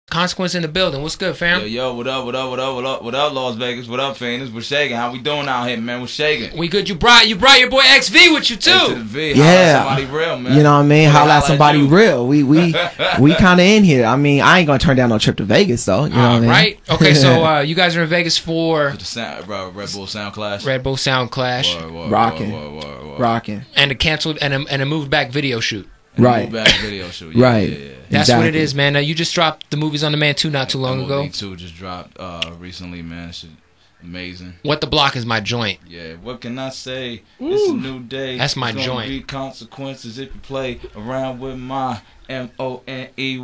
Consequence in the building. What's good, fam? Yo, what up, Las Vegas? What up, Phoenix? We're shaking. How we doing out here, man? We're shaking. We good. You brought your boy XV with you too. A to the V. Yeah, somebody real, man. You know what I mean? Holla at somebody real. We kind of in here. I mean, I ain't gonna turn down no trip to Vegas though. You know what I mean? Right? Okay, so you guys are in Vegas for the Red Bull Sound Clash. Red Bull Sound Clash. Rocking. And a canceled and a moved back video shoot. Right. Back video shoot. Right. Yeah. That's what it is, man. You just dropped the Movies on Demand 2 not too long ago. MOD 2 just dropped recently, man. It's amazing. What the Block is my joint. Yeah. What can I say? Ooh. It's a new day. That's my There's joint. Be consequences if you play around with my MONEY.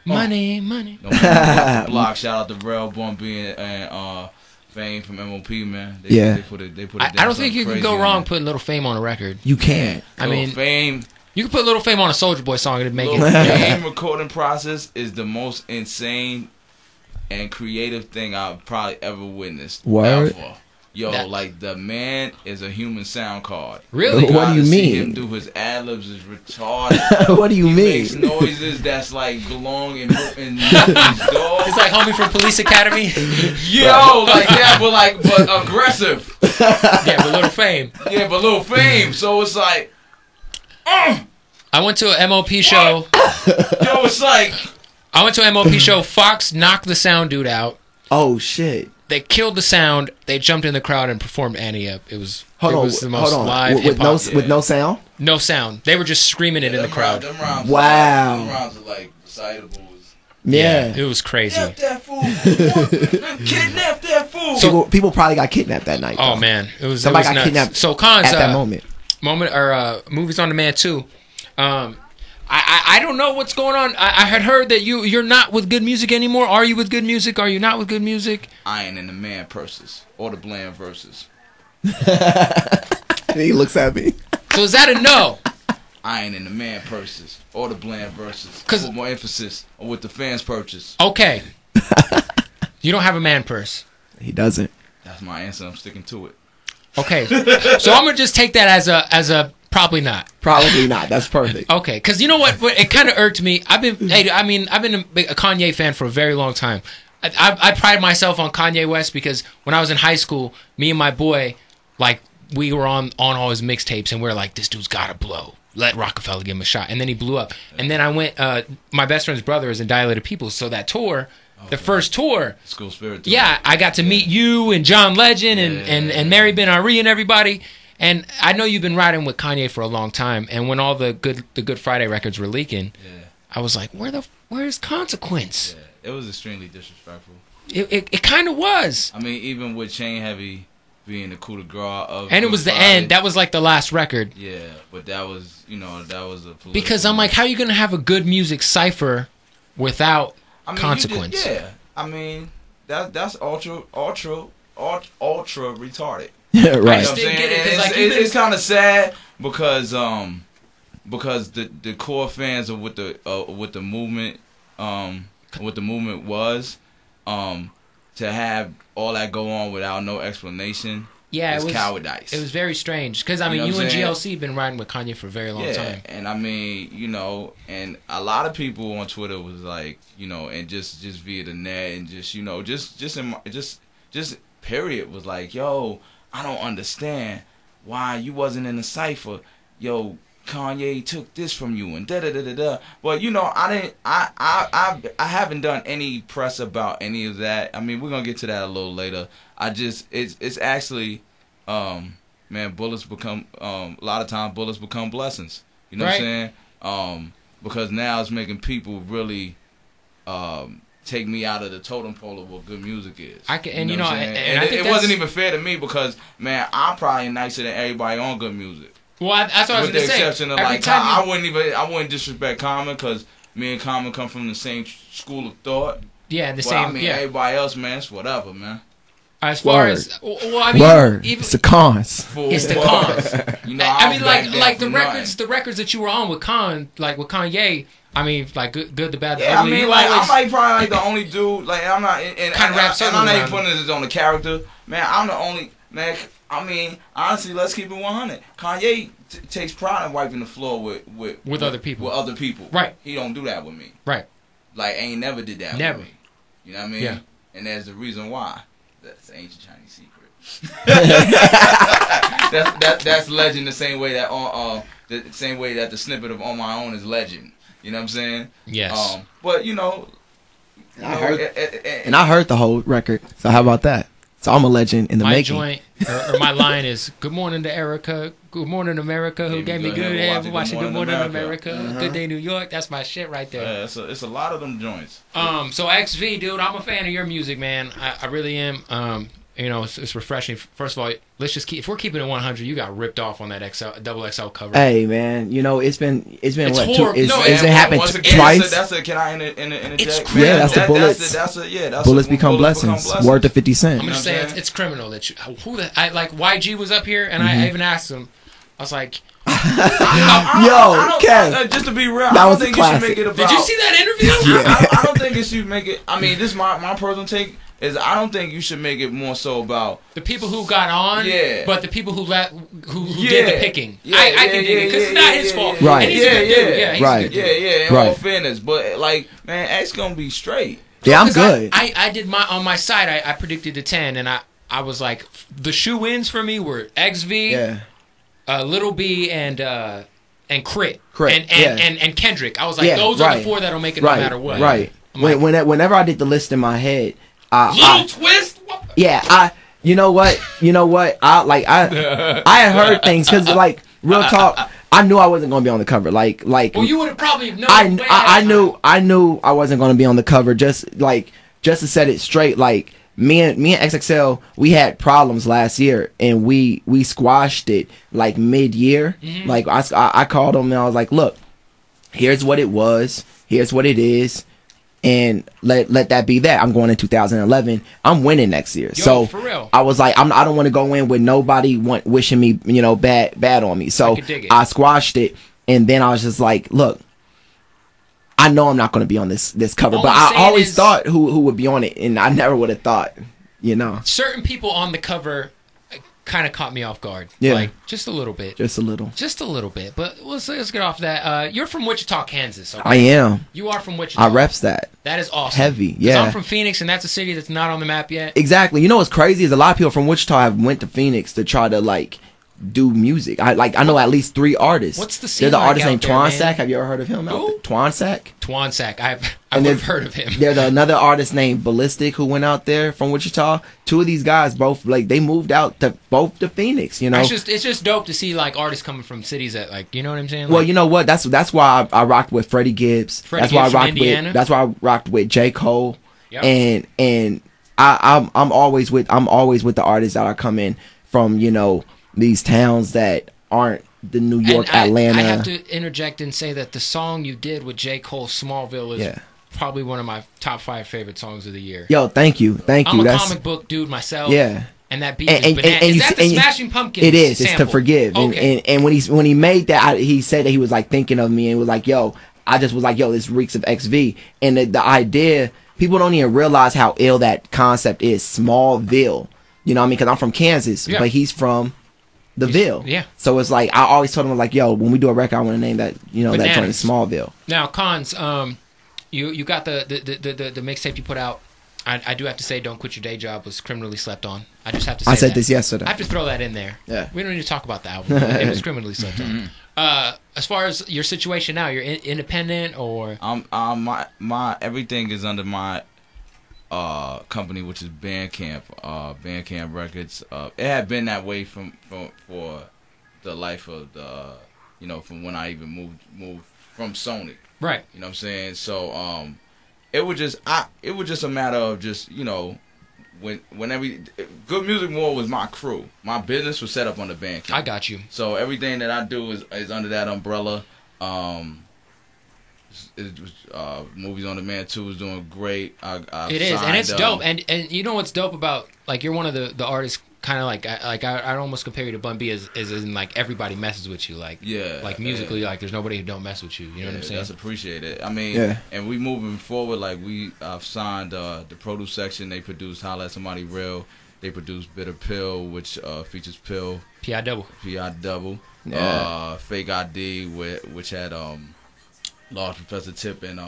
Money. No, the Block. Shout out to Rel Bumpy and Fame from MOP, man. They put it I don't think you can go wrong putting Little Fame on a record. You can't. I mean, Fame. You can put Little Fame on a Soulja Boy song and make it. Fame recording process is the most insane and creative thing I've probably ever witnessed. Word. Ever. Yo, like the man is a human sound card. Really? What do you mean? See him do his ad-libs is retarded. What do you mean? He makes noises that's like belong in his dog. It's like homie from Police Academy. Yo, like that, but aggressive. Yeah, but Little Fame. So it's like, I went to an MOP show. Yo, it's like I went to an MOP show. Fox knocked the sound dude out. Oh shit! They killed the sound. They jumped in the crowd and performed Annie Up. It was the most hold on. live with no sound. No sound. They were just screaming it in the crowd. Wow. Them rhymes are like recitables. Yeah, it was crazy. Kidnap that fool! Kidnap that fool! So people probably got kidnapped that night. Oh man, it was somebody got nuts. kidnapped. So Cons at that moment or Movies on Demand 2. I don't know what's going on. I had heard that you're not with Good Music anymore. Are you with Good Music? Are you not with Good Music? I ain't in the man purses or the bland verses. He looks at me. So is that a no? I ain't in the man purses or the bland verses. Put more emphasis on what the fans purchase. Okay. You don't have a man purse. He doesn't. That's my answer. I'm sticking to it. Okay. So I'm gonna just take that as a probably not. Probably not. That's perfect. Okay, because you know what? It kind of irked me. I've been a Kanye fan for a very long time. I pride myself on Kanye West because when I was in high school, me and my boy, like, we were on all his mixtapes, and we were like, this dude's gotta blow. Let Rockefeller give him a shot, and then he blew up. And then I went. My best friend's brother is in Dilated Peoples, so that tour. The first tour, School Spirit tour. Yeah, I got to meet you and John Legend and Mary Ben Ari and everybody. And I know you've been riding with Kanye for a long time. And when all the Good Friday records were leaking, I was like, where's Consequence? Yeah, it was extremely disrespectful. It kind of was. I mean, even with Chain Heavy being the coup de grace of, and it was the end. That was like the last record. Yeah, but that was a because I'm like, how are you gonna have a Good Music cipher without Consequence? I mean that's ultra retarded. Yeah, right. I just didn't get it. It's kind of sad because the core fans of what the movement was to have all that go on without no explanation. Yeah, it was cowardice. It was very strange because I mean, you and GLC have been riding with Kanye for a very long time. And I mean, and a lot of people on Twitter was like, and just via the net and just period was like, yo, I don't understand why you wasn't in the cipher. Yo, Kanye took this from you and da da da da da. But I haven't done any press about any of that. I mean, we're gonna get to that a little later. It's actually, man, bullets become a lot of times bullets become blessings. You know what I'm saying? Because now it's making people really take me out of the totem pole of what good music is. I think it wasn't even fair to me because, man, I'm probably nicer than everybody on good music. Well, that's what I was going to say. With the exception of like, I wouldn't disrespect Common because me and Common come from the same school of thought. Yeah, everybody else, man, it's whatever, man. As far as, I mean, it's the cons. It's the cons. I mean, like the records that you were on with Kanye. I mean, like good, the bad, the ugly. I mean, I'm probably the only dude. Like I'm not, and I'm not even putting this on the character, man. I'm the only man. I mean, honestly, let's keep it 100. Kanye takes pride in wiping the floor with other people. With other people, right? He don't do that with me, right? like ain't never did that Never. with me. You know what I mean? Yeah. And there's the reason why. That's ancient Chinese secret. that's legend. The same way that the snippet of On My Own is legend. You know what I'm saying? Yes. But you know, I heard the whole record. So how about that? So I'm a legend in the making. My joint or my line is "Good morning to Erica, good morning America, who gave me good head for watching Good Morning America, Good Day New York." That's my shit right there. Yeah, it's a lot of them joints. So XV, dude, I'm a fan of your music, man. I really am. You know, it's refreshing. First of all, let's just keep. If we're keeping it 100, you got ripped off on that double XL cover. Hey, man, you know it's been what? It's been happened twice. Can I interject? It's criminal. Yeah, that's the bullets. That's bullets become blessings. Word to 50 Cent. I'm gonna say it's criminal that you. I like YG was up here, and I even asked him. I was like, Kev. Just to be real, I don't think you should make it about. Did you see that interview? Yeah. I don't think it should make it. I mean, this is my personal take. I don't think you should make it more so about the people who got on, but the people who did the picking. Yeah, I can dig it because it's not his fault. Right. And he's a good dude. Yeah, he's a good dude. In all fairness, but like, man, X gonna be straight. Yeah, I'm good. I did on my side. I predicted the 10, and I was like, the shoe-ins for me were XV, Little B, and Crit, and Kendrick. I was like, those are the four that'll make it no matter what. Right. Whenever I did the list in my head. Twist. Yeah, you know what? I had heard things because like real talk, I knew I wasn't gonna be on the cover. Like. Well, you would have probably known. I knew I wasn't gonna be on the cover. Just to set it straight. Like me and XXL, we had problems last year and we squashed it like mid-year. Mm-hmm. Like I called them and I was like, look, here's what it was. Here's what it is. And let that be that. I'm going in 2011. I'm winning next year. So for real. I was like, I don't want to go in with nobody wishing me, bad on me. So I squashed it, and then I was just like, look, I know I'm not going to be on this cover, but I always thought who would be on it, and I never would have thought, certain people on the cover kind of caught me off guard. Yeah. Like, just a little bit. Just a little. But let's get off that. You're from Wichita, Kansas. Okay? I am. You are from Wichita. I reps that. That is awesome. Heavy, yeah. I'm from Phoenix, and that's a city that's not on the map yet. Exactly. You know what's crazy is a lot of people from Wichita have went to Phoenix to try to, do music. I know at least 3 artists. What's the scene There's an like artist out named there, Twansack. man? Have you ever heard of him? Who? Twansack. I would have heard of him. There's another artist named Ballistic who went out there from Wichita. 2 of these guys both they moved out to Phoenix. It's just dope to see artists coming from cities that you know what I'm saying. Well, you know what? That's why I rocked with Freddie Gibbs. That's why I rocked with J. Cole. Yep. And I'm always with the artists that are coming from these towns that aren't the New York, Atlanta. I have to interject and say that the song you did with J. Cole, Smallville, is probably one of my top 5 favorite songs of the year. Yo, thank you. I'm a comic book dude myself. Yeah. And that beat is bananas. Is that the Smashing Pumpkins It is. sample? It's To Forgive. Okay. And when he made that, he said that he was thinking of me and was like, yo, I just was like, yo, this reeks of XV. And the idea, people don't even realize how ill that concept is. Smallville. You know what I mean? Because I'm from Kansas, but he's from the Ville. Yeah. So it's I always told him yo, when we do a record, I want to name that that joint Smallville. Now, Cons, you got the mixtape you put out. I do have to say, Don't Quit Your Day Job was criminally slept on. I just have to say I said that. this yesterday. I have to throw that in there. Yeah. We don't need to talk about the album. It was criminally slept on. As far as your situation now, you're independent or? My everything is under my company, which is Bandcamp Records. It had been that way for the life of the from when I even moved from Sony. Right. You know what I'm saying? So it was just a matter of just whenever Good Music More was my crew. My business was set up under Bandcamp. I got you. So everything that I do is under that umbrella. Movies on Demand 2 is doing great. It is, and it's dope. And you know what's dope about you're one of the artists. Kind of I'd almost compare you to Bun B as in everybody messes with you musically there's nobody who don't mess with you. You know what I'm saying? That's appreciated. I mean, and we moving forward I've signed the produce section. They produced Holla at Somebody Real. They produced Bitter Pill, which features Pill P.I. Double, Fake ID, which had Large Professor Tip and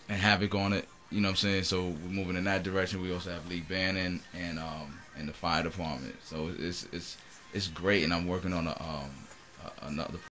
and Havoc on it. You know what I'm saying? So we're moving in that direction. We also have League Band and the fire department. So it's great, and I'm working on another